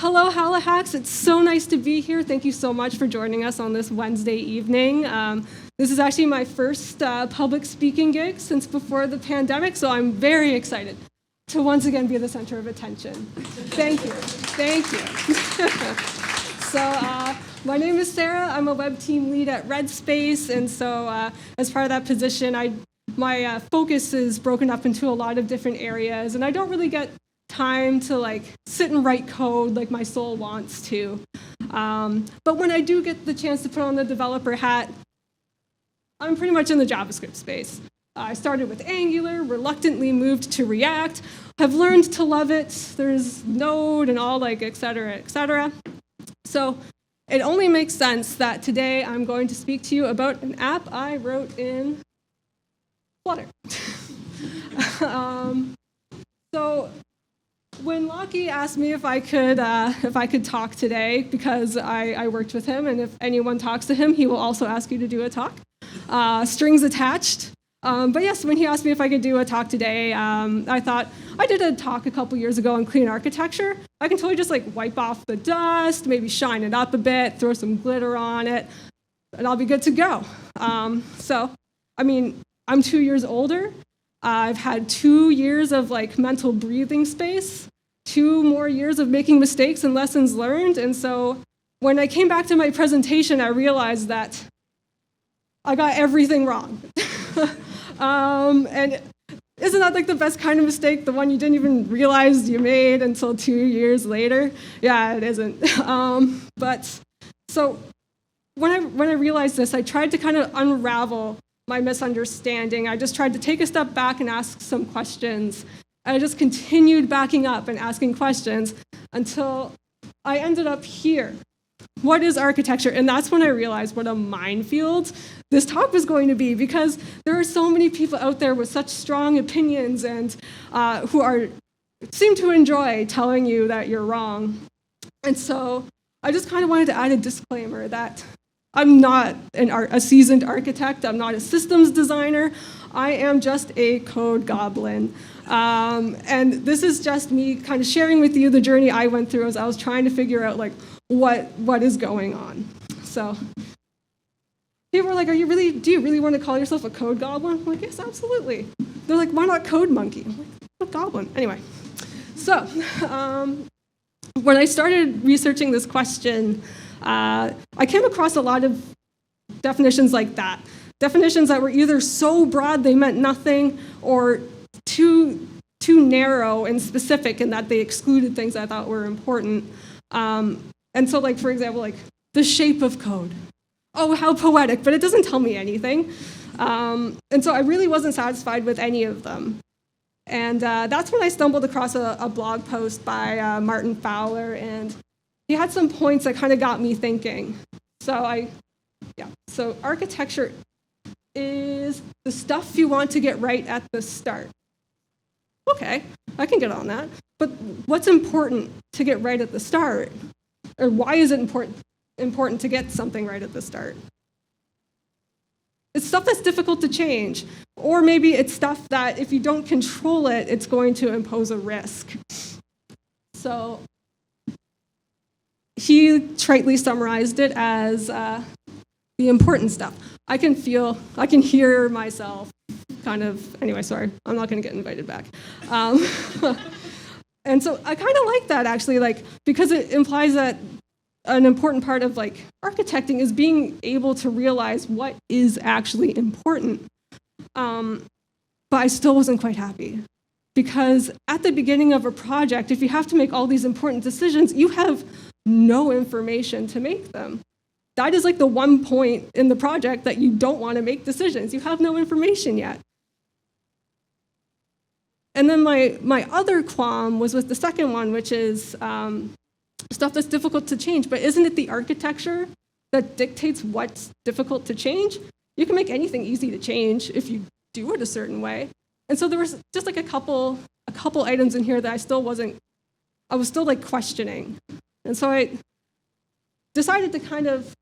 Hello, Halihax. It's so nice to be here. Thank you so much for joining us on this Wednesday evening. This is actually my first public speaking gig since before the pandemic, so I'm very excited to once again be the center of attention. Thank you. Thank you. So my name is Sarah. I'm a web team lead at REDspace, and so as part of that position, my focus is broken up into a lot of different areas, and I don't really get time to sit and write code like my soul wants to. But when I do get the chance to put on the developer hat, I'm pretty much in the JavaScript space. I started with Angular, reluctantly moved to React, have learned to love it. There's Node and all et cetera, et cetera. So it only makes sense that today I'm going to speak to you about an app I wrote in Flutter. So when Lockie asked me if I could talk today, because I worked with him, and if anyone talks to him, he will also ask you to do a talk. Strings attached. But yes, when he asked me if I could do a talk today, I thought, I did a talk a couple years ago on clean architecture. I can totally just wipe off the dust, maybe shine it up a bit, throw some glitter on it, and I'll be good to go. I'm 2 years older. I've had 2 years of mental breathing space, 2 more years of making mistakes and lessons learned. And so when I came back to my presentation, I realized that I got everything wrong. And isn't that the best kind of mistake, the one you didn't even realize you made until 2 years later? Yeah, it isn't. But so when I realized this, I tried to kind of unravel my misunderstanding. I just tried to take a step back and ask some questions. And I just continued backing up and asking questions until I ended up here. What is architecture? And that's when I realized what a minefield this talk was going to be, because there are so many people out there with such strong opinions and who seem to enjoy telling you that you're wrong. And so I just kind of wanted to add a disclaimer that I'm not a seasoned architect. I'm not a systems designer. I am just a code goblin. And this is just me kind of sharing with you the journey I went through as I was trying to figure out what is going on. So people were like, do you really want to call yourself a code goblin? I'm like, yes, absolutely. They're like, why not code monkey? I'm like, what goblin? Anyway, so when I started researching this question, I came across a lot of definitions like that. Definitions that were either so broad they meant nothing, or too narrow and specific in that they excluded things I thought were important. And so, for example, the shape of code. Oh, how poetic, but it doesn't tell me anything. And so I really wasn't satisfied with any of them. And that's when I stumbled across a blog post by Martin Fowler, and he had some points that kind of got me thinking. So architecture is the stuff you want to get right at the start. Okay, I can get on that. But what's important to get right at the start? Or why is it important to get something right at the start? It's stuff that's difficult to change. Or maybe it's stuff that if you don't control it, it's going to impose a risk. So he tritely summarized it as the important stuff. I can hear myself kind of, anyway, sorry, I'm not going to get invited back. And so I kind of like that, actually, because it implies that an important part of architecting is being able to realize what is actually important. But I still wasn't quite happy, because at the beginning of a project, if you have to make all these important decisions, you have no information to make them. That is the one point in the project that you don't want to make decisions. You have no information yet. And then my other qualm was with the second one, which is stuff that's difficult to change. But isn't it the architecture that dictates what's difficult to change? You can make anything easy to change if you do it a certain way. And so there was just a couple items in here that I was still questioning. And so I decided to kind of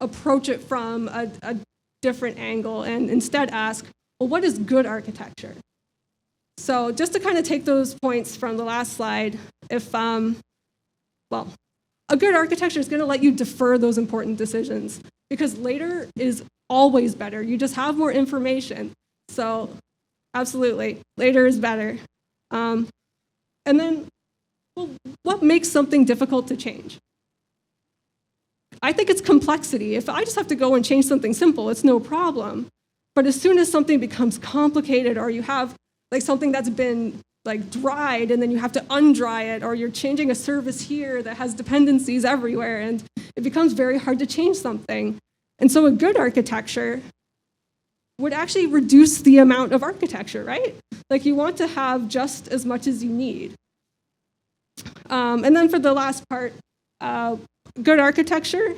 approach it from a different angle and instead ask, well, what is good architecture? So just to kind of take those points from the last slide, if well, a good architecture is going to let you defer those important decisions because later is always better. You just have more information. So absolutely, later is better. And then, well, what makes something difficult to change? I think it's complexity. If I just have to go and change something simple, it's no problem. But as soon as something becomes complicated, or you have like something that's been like dried and then you have to undry it, or you're changing a service here that has dependencies everywhere, and it becomes very hard to change something. And so a good architecture would actually reduce the amount of architecture, right? Like you want to have just as much as you need. And then for the last part, good architecture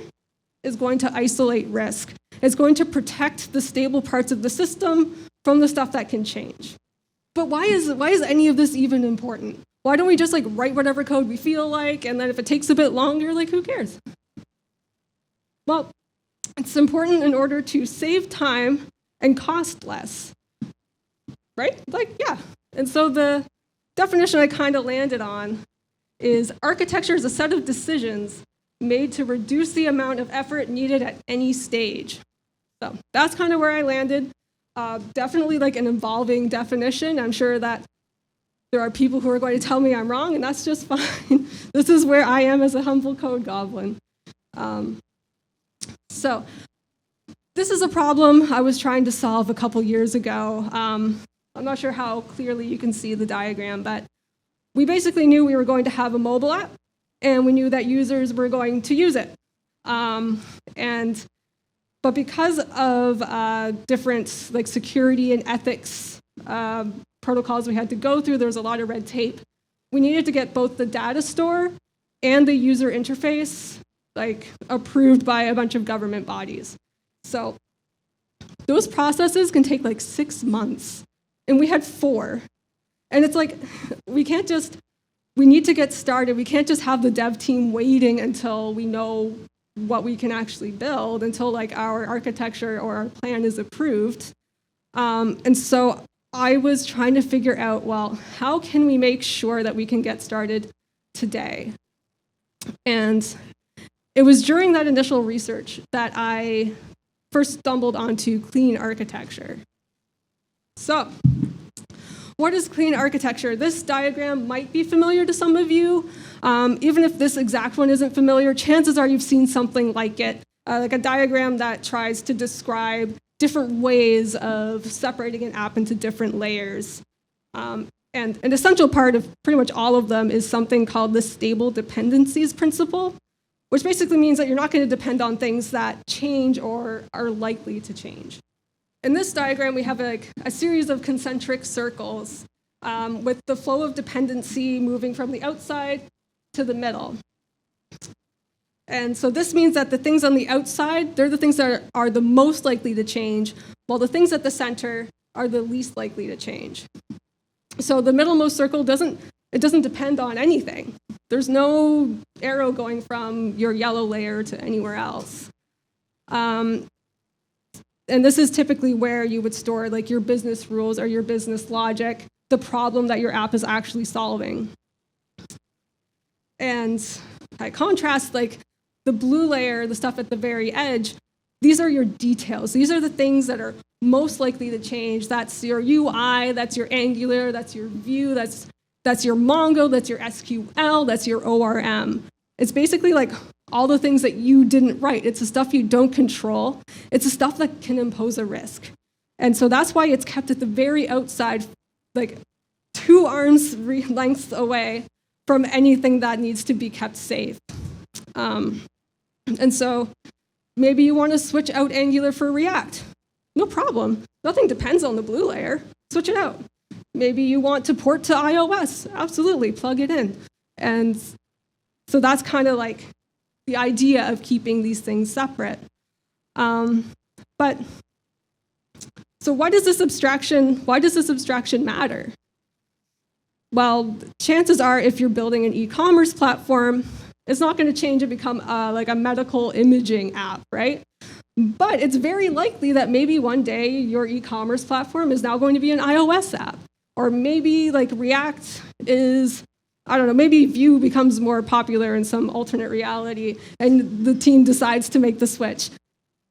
is going to isolate risk. It's going to protect the stable parts of the system from the stuff that can change. But why is any of this even important? Why don't we just like write whatever code we feel like, and then if it takes a bit longer, like who cares? Well, it's important in order to save time and cost less, right? Like, yeah. And so the definition I kind of landed on is architecture is a set of decisions made to reduce the amount of effort needed at any stage. So that's kind of where I landed. Definitely like an evolving definition. I'm sure that there are people who are going to tell me I'm wrong, and that's just fine. This is where I am as a humble code goblin. So this is a problem I was trying to solve a couple years ago. I'm not sure how clearly you can see the diagram, but we basically knew we were going to have a mobile app, and we knew that users were going to use it. But because of different like security and ethics protocols we had to go through, there was a lot of red tape. We needed to get both the data store and the user interface like approved by a bunch of government bodies. So those processes can take like 6 months, and we had 4. And it's like, we need to get started. We can't just have the dev team waiting until we know what we can actually build, until like our architecture or our plan is approved. And so I was trying to figure out, well, how can we make sure that we can get started today? And it was during that initial research that I first stumbled onto clean architecture. So, what is clean architecture? This diagram might be familiar to some of you. Even if this exact one isn't familiar, chances are you've seen something like it, like a diagram that tries to describe different ways of separating an app into different layers. And an essential part of pretty much all of them is something called the stable dependencies principle, which basically means that you're not going to depend on things that change or are likely to change. In this diagram, we have a series of concentric circles with the flow of dependency moving from the outside to the middle. And so this means that the things on the outside, they're the things that are the most likely to change, while the things at the center are the least likely to change. So the middlemost circle doesn't depend on anything. There's no arrow going from your yellow layer to anywhere else. And this is typically where you would store like your business rules or your business logic, the problem that your app is actually solving. And by contrast, like the blue layer, the stuff at the very edge, these are your details. These are the things that are most likely to change. That's your UI, that's your Angular, that's your Vue, that's your Mongo, that's your SQL, that's your ORM. It's basically like all the things that you didn't write. It's the stuff you don't control. It's the stuff that can impose a risk. And so that's why it's kept at the very outside, like 2 arms lengths away from anything that needs to be kept safe. And so maybe you want to switch out Angular for React. No problem. Nothing depends on the blue layer. Switch it out. Maybe you want to port to iOS. Absolutely, plug it in. And so that's kind of like the idea of keeping these things separate. But so why does this abstraction matter? Well, chances are if you're building an e-commerce platform, it's not going to change and become like a medical imaging app, right? But it's very likely that maybe one day your e-commerce platform is now going to be an iOS app. Or maybe like React is I don't know, maybe Vue becomes more popular in some alternate reality and the team decides to make the switch.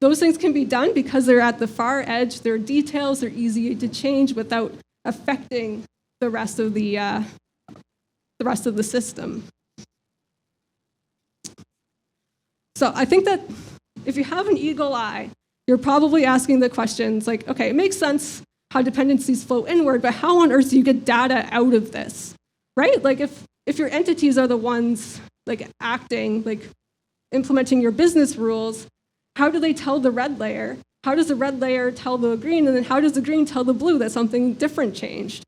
Those things can be done because they're at the far edge, they're details, they're easy to change without affecting the rest of the system. So I think that if you have an eagle eye, you're probably asking the questions like, okay, it makes sense how dependencies flow inward, but how on earth do you get data out of this, right? Like if your entities are the ones like acting, like implementing your business rules, how do they tell the red layer? How does the red layer tell the green? And then how does the green tell the blue that something different changed?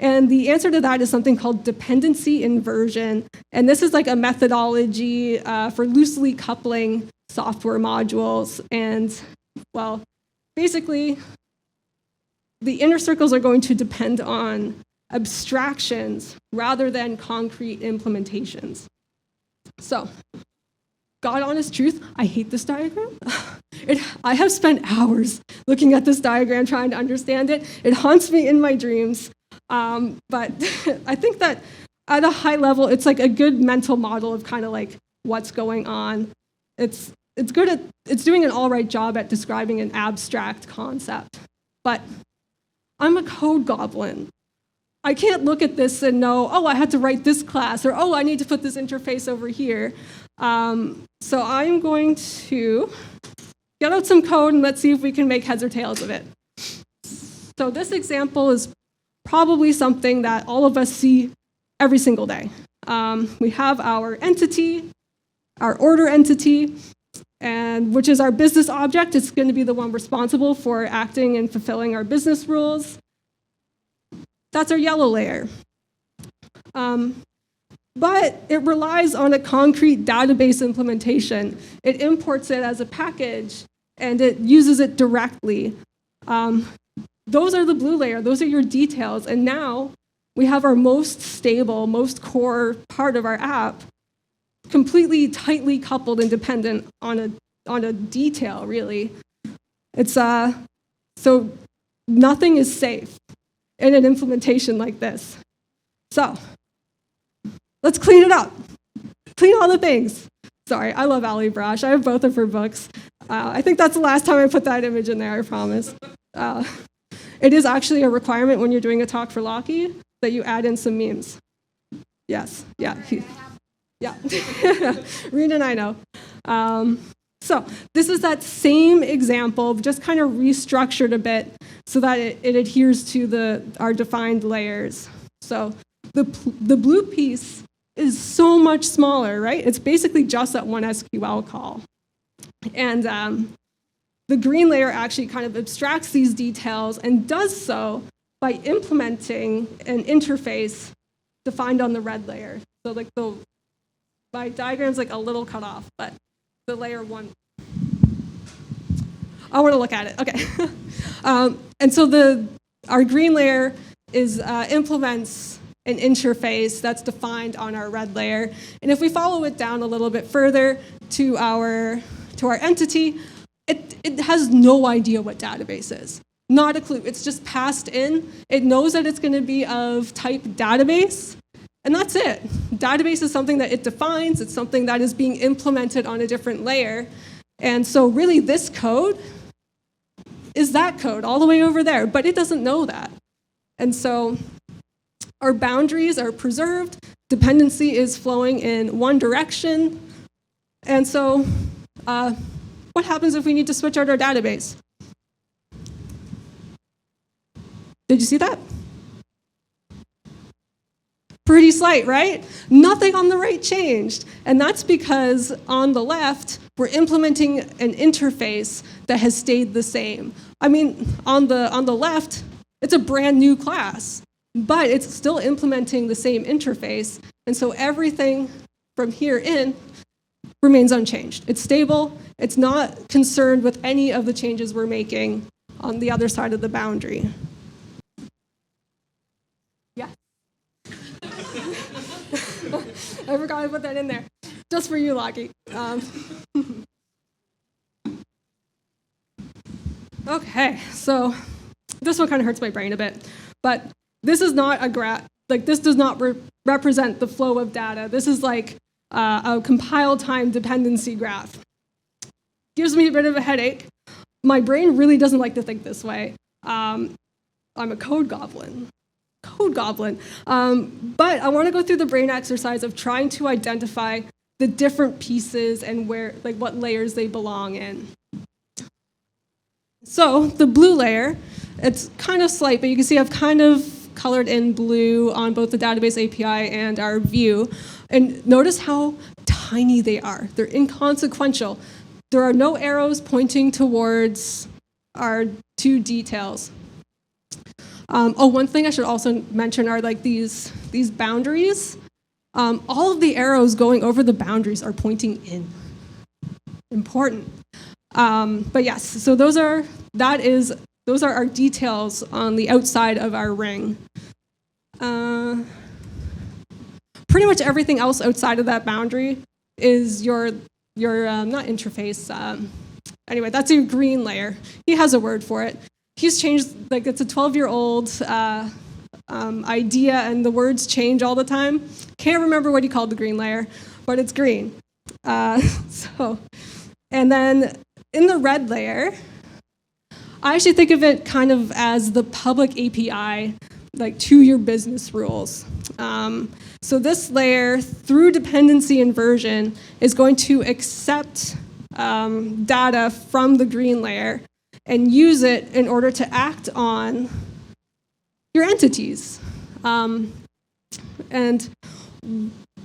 And the answer to that is something called dependency inversion. And this is like a methodology for loosely coupling software modules. And, well, basically, the inner circles are going to depend on abstractions rather than concrete implementations. So, God honest truth, I hate this diagram. I have spent hours looking at this diagram trying to understand it. It haunts me in my dreams. But I think that at a high level, it's like a good mental model of kind of like what's going on. It's doing an all right job at describing an abstract concept. But I'm a code goblin. I can't look at this and know, oh, I had to write this class, or oh, I need to put this interface over here. So I'm going to get out some code and let's see if we can make heads or tails of it. So this example is probably something that all of us see every single day. We have our entity, our order entity, and which is our business object. It's going to be the one responsible for acting and fulfilling our business rules. That's our yellow layer. But it relies on a concrete database implementation. It imports it as a package, and it uses it directly. Those are the blue layer. Those are your details. And now we have our most stable, most core part of our app completely tightly coupled and dependent on a detail, really. It's so nothing is safe in an implementation like this. So let's clean it up. Clean all the things. Sorry, I love Ali Brash. I have both of her books. I think that's the last time I put that image in there, I promise. It is actually a requirement when you're doing a talk for Locky that you add in some memes. Yes, yeah. Yeah, Reed and I know. So this is that same example, just kind of restructured a bit so that it adheres to our defined layers. So the blue piece is so much smaller, right? It's basically just that one SQL call. And the green layer actually kind of abstracts these details and does so by implementing an interface defined on the red layer. So like my diagram's like a little cut off, but the layer one. I want to look at it. Okay. And so our green layer implements an interface that's defined on our red layer. And if we follow it down a little bit further to our entity, it has no idea what database is. Not a clue. It's just passed in. It knows that it's going to be of type database, and that's it. Database is something that it defines. It's something that is being implemented on a different layer. And so really this code is that code all the way over there, but it doesn't know that. And so our boundaries are preserved. Dependency is flowing in one direction. And so what happens if we need to switch out our database? Did you see that? Pretty slight, right? Nothing on the right changed. And that's because on the left, we're implementing an interface that has stayed the same. I mean, on the left, it's a brand new class, but it's still implementing the same interface. And so everything from here in remains unchanged. It's stable. It's not concerned with any of the changes we're making on the other side of the boundary. Yeah. I forgot to put that in there. Just for you, Locky. Okay, so this one kind of hurts my brain a bit. But this is not a graph. like this does not represent the flow of data. This is like a compile time dependency graph. Gives me a bit of a headache. My brain really doesn't like to think this way. I'm a code goblin. But I want to go through the brain exercise of trying to identify the different pieces and where, like, what layers they belong in. So the blue layer, it's kind of slight, but you can see I've kind of colored in blue on both the database API and our view. And notice how tiny they are. They're inconsequential. There are no arrows pointing towards our two details. One thing I should also mention are like these boundaries. All of the arrows going over the boundaries are pointing in. Important. But yes, so those are our details on the outside of our ring. Pretty much everything else outside of that boundary is your not interface. Anyway, that's your green layer. He has a word for it. He's changed, like it's a 12-year-old idea, and the words change all the time. Can't remember what he called the green layer, but it's green. And then in the red layer, I actually think of it kind of as the public API, like to your business rules. So this layer, through dependency inversion, is going to accept data from the green layer and use it in order to act on your entities. And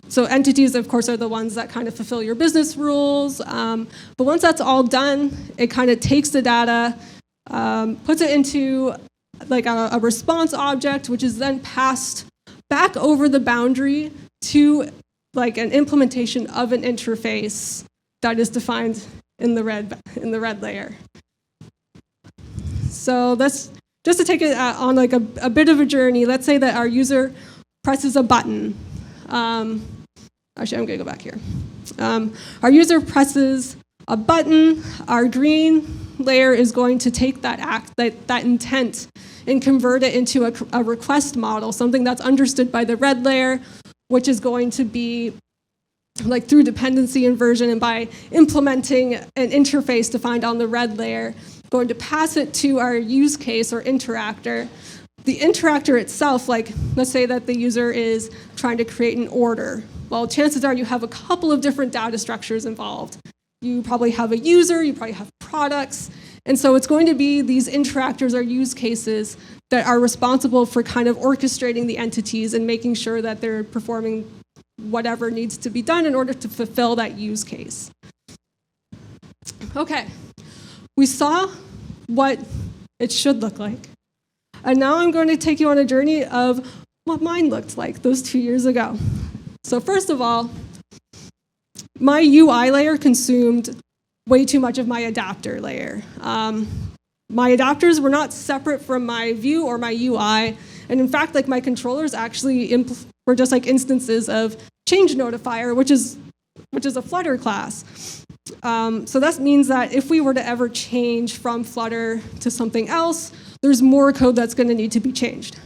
so entities, of course, are the ones that kind of fulfill your business rules. But once that's all done, it kind of takes the data, puts it into like a response object, which is then passed back over the boundary to like an implementation of an interface that is defined in the red layer. So that's just to take it on like a bit of a journey. Let's say that our user presses a button. Actually, I'm going to go back here. Our user presses a button. Our green layer is going to take that intent and convert it into a request model, something that's understood by the red layer, which is going to be like through dependency inversion and by implementing an interface defined on the red layer, going to pass it to our use case or interactor. The interactor itself, like let's say that the user is trying to create an order. Well, chances are you have a couple of different data structures involved. You probably have a user, you probably have products, and so it's going to be these interactors or use cases that are responsible for kind of orchestrating the entities and making sure that they're performing whatever needs to be done in order to fulfill that use case. Okay, we saw what it should look like. And now I'm going to take you on a journey of what mine looked like those 2 years ago. So first of all, my UI layer consumed way too much of my adapter layer. My adapters were not separate from my view or my UI. And in fact, like my controllers actually were just like instances of change notifier, which is a Flutter class. So that means that if we were to ever change from Flutter to something else, there's more code that's going to need to be changed.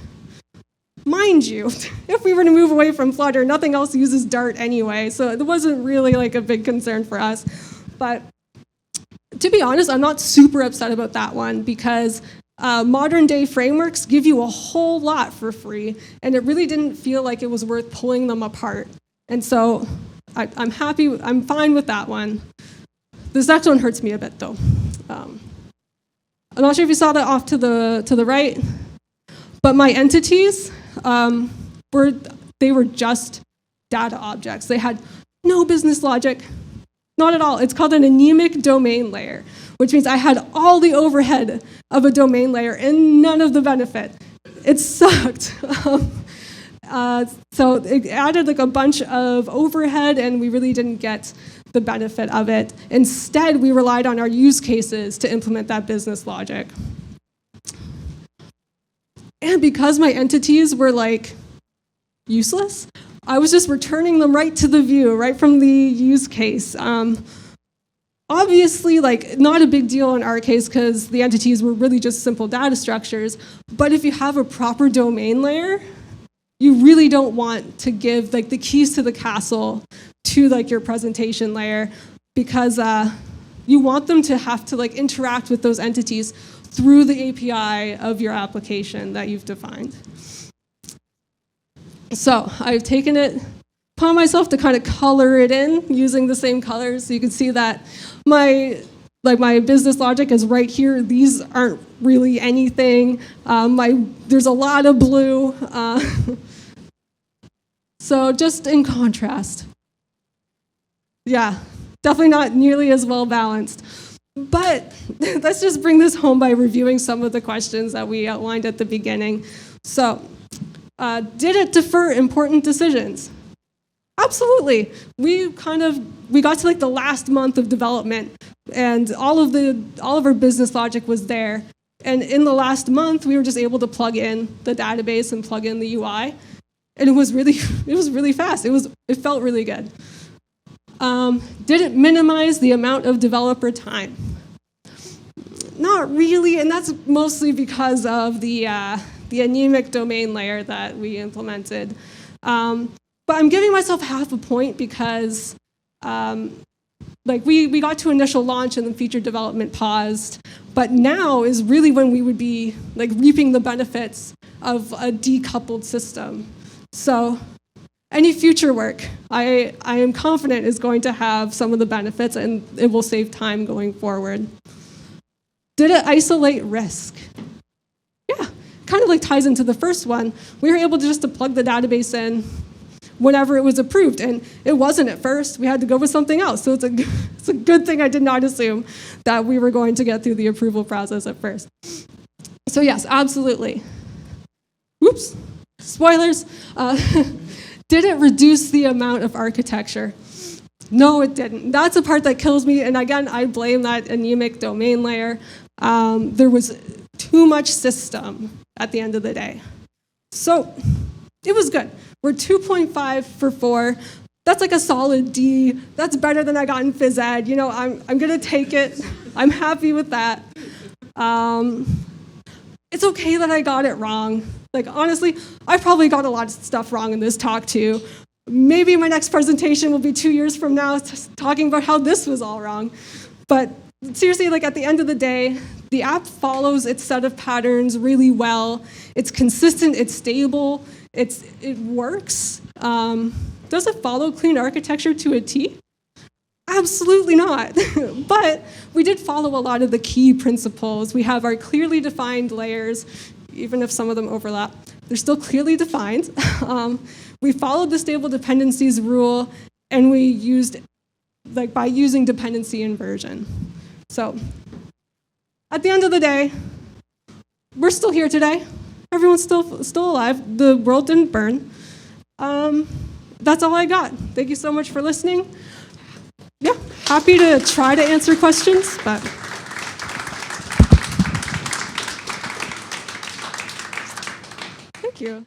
Mind you, if we were to move away from Flutter, nothing else uses Dart anyway, so it wasn't really like a big concern for us. But to be honest, I'm not super upset about that one because modern day frameworks give you a whole lot for free, and it really didn't feel like it was worth pulling them apart. And so I'm happy, I'm fine with that one. This next one hurts me a bit though. I'm not sure if you saw that off to the right, but my entities were just data objects. They had no business logic, not at all. It's called an anemic domain layer, which means I had all the overhead of a domain layer and none of the benefit. It sucked. So it added like a bunch of overhead, and we really didn't get the benefit of it. Instead, we relied on our use cases to implement that business logic. And because my entities were like useless, I was just returning them right to the view, right from the use case. Obviously, like not a big deal in our case because the entities were really just simple data structures. But if you have a proper domain layer, you really don't want to give like the keys to the castle to like your presentation layer, because you want them to have to like interact with those entities through the API of your application that you've defined. So I've taken it upon myself to kind of color it in using the same colors. So you can see that my business logic is right here. These aren't really anything. There's a lot of blue. So just in contrast. Yeah, definitely not nearly as well balanced. But let's just bring this home by reviewing some of the questions that we outlined at the beginning. So, did it defer important decisions? Absolutely. We got to like the last month of development, and all of our business logic was there. And in the last month, we were just able to plug in the database and plug in the UI, and it was really fast. It felt really good. Did it minimize the amount of developer time? Not really, and that's mostly because of the anemic domain layer that we implemented. But I'm giving myself half a point because we got to initial launch and then feature development paused. But now is really when we would be like reaping the benefits of a decoupled system. So any future work, I am confident is going to have some of the benefits, and it will save time going forward. Did it isolate risk? Yeah, kind of like ties into the first one. We were able to plug the database in whenever it was approved, and it wasn't at first. We had to go with something else. So it's a good thing I did not assume that we were going to get through the approval process at first. So yes, absolutely. Whoops, spoilers. Did it reduce the amount of architecture? No, it didn't. That's the part that kills me, and again, I blame that anemic domain layer. There was too much system at the end of the day. So it was good. We're 2.5 for 4. That's like a solid D. That's better than I got in phys ed. I'm gonna take it. I'm happy with that. It's okay that I got it wrong. Like, honestly, I probably got a lot of stuff wrong in this talk too. Maybe my next presentation will be 2 years from now talking about how this was all wrong. But seriously, like at the end of the day, the app follows its set of patterns really well. It's consistent, it's stable, it works. Does it follow clean architecture to a T? Absolutely not. But we did follow a lot of the key principles. We have our clearly defined layers, even if some of them overlap. They're still clearly defined. We followed the stable dependencies rule, and we used, by using dependency inversion. So at the end of the day, we're still here today. Everyone's still alive. The world didn't burn. That's all I got. Thank you so much for listening. Yeah, happy to try to answer questions, but thank you.